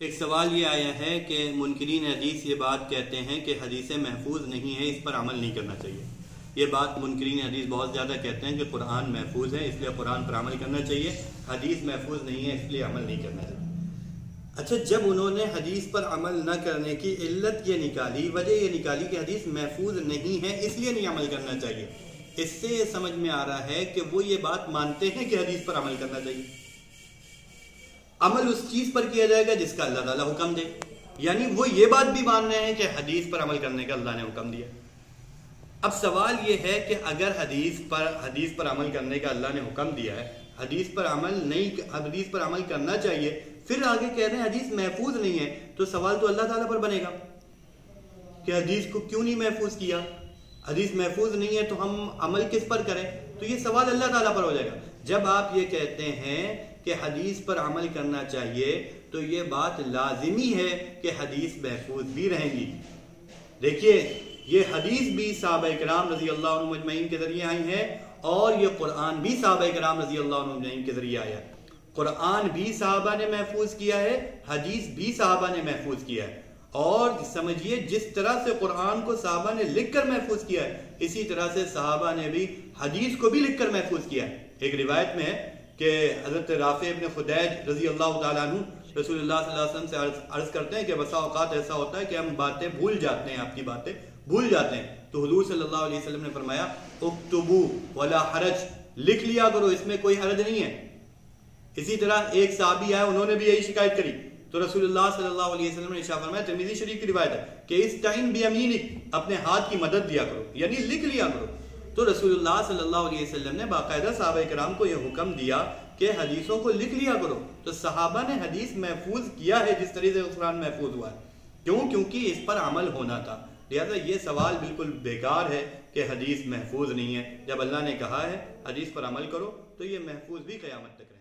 ایک سوال یہ آیا ہے کہ منکرین حدیث یہ بات کہتے ہیں کہ حدیث محفوظ نہیں ہے، اس پر عمل نہیں کرنا چاہیے۔ یہ بات منکرین حدیث بہت زیادہ کہتے ہیں کہ قرآن محفوظ ہے اس لیے قرآن پر عمل کرنا چاہیے، حدیث محفوظ نہیں ہے اس لیے عمل نہیں کرنا چاہیے۔ اچھا، جب انہوں نے حدیث پر عمل نہ کرنے کی علت یہ نکالی، وجہ یہ نکالی کہ حدیث محفوظ نہیں ہے اس لیے نہیں عمل کرنا چاہیے، اس سے یہ سمجھ میں آ رہا ہے کہ وہ یہ بات مانتے ہیں کہ حدیث پر عمل کرنا چاہیے۔ عمل اس چیز پر کیا جائے گا جس کا اللہ تعالیٰ حکم دے، یعنی وہ یہ بات بھی مان رہے ہیں کہ حدیث پر عمل کرنے کا اللہ نے حکم دیا۔ اب سوال یہ ہے کہ اگر حدیث پر عمل کرنے کا اللہ نے حکم دیا ہے، حدیث پر عمل کرنا چاہیے، پھر آگے کہہ رہے ہیں حدیث محفوظ نہیں ہے، تو سوال تو اللہ تعالیٰ پر بنے گا کہ حدیث کو کیوں نہیں محفوظ کیا؟ حدیث محفوظ نہیں ہے تو ہم عمل کس پر کریں؟ تو یہ سوال اللہ تعالیٰ پر ہو جائے گا۔ جب آپ یہ کہتے ہیں کہ حدیث پر عمل کرنا چاہیے تو یہ بات لازمی ہے کہ حدیث محفوظ بھی رہیں گی۔ دیکھیے، یہ حدیث بھی صحابہ کرام رضی اللہ عنہ مجمعین کے ذریعے آئی ہے، اور یہ قرآن بھی صحابہ کرام رضی اللہ عنہ مجمعین کے ذریعے آیا ہے۔ قرآن بھی صحابہ نے محفوظ کیا ہے، حدیث بھی صحابہ نے محفوظ کیا ہے، اور سمجھیے جس طرح سے قرآن کو صحابہ نے لکھ کر محفوظ کیا ہے، اسی طرح سے صحابہ نے بھی حدیث کو بھی لکھ کر محفوظ کیا ہے۔ ایک روایت میں ہے کہ حضرت رافع ابن خدیج رضی اللہ تعالیٰ عنہ رسول اللہ صلی اللہ علیہ وسلم سے عرض کرتے ہیں کہ بسا اوقات ایسا ہوتا ہے کہ ہم باتیں بھول جاتے ہیں، آپ کی باتیں بھول جاتے ہیں، تو حضور صلی اللہ علیہ وسلم نے فرمایا اکتبو ولا حرج، لکھ لیا کرو، اس میں کوئی حرج نہیں ہے۔ اسی طرح ایک صحابی آئے، انہوں نے بھی یہی شکایت کری، تو رسول اللہ صلی اللہ علیہ وسلم نے ارشاد فرمایا، ترمذی شریف کی روایت ہے کہ استعین بیمینک، اپنے ہاتھ کی مدد دیا کرو، یعنی لکھ لیا کرو۔ تو رسول اللہ صلی اللہ علیہ وسلم نے باقاعدہ صحابہ کرام کو یہ حکم دیا کہ حدیثوں کو لکھ لیا کرو، تو صحابہ نے حدیث محفوظ کیا ہے جس طریقے سے قرآن محفوظ ہوا ہے۔ کیوں؟ کیونکہ اس پر عمل ہونا تھا۔ لہذا یہ سوال بالکل بیکار ہے کہ حدیث محفوظ نہیں ہے۔ جب اللہ نے کہا ہے حدیث پر عمل کرو تو یہ محفوظ بھی قیامت تک رہے۔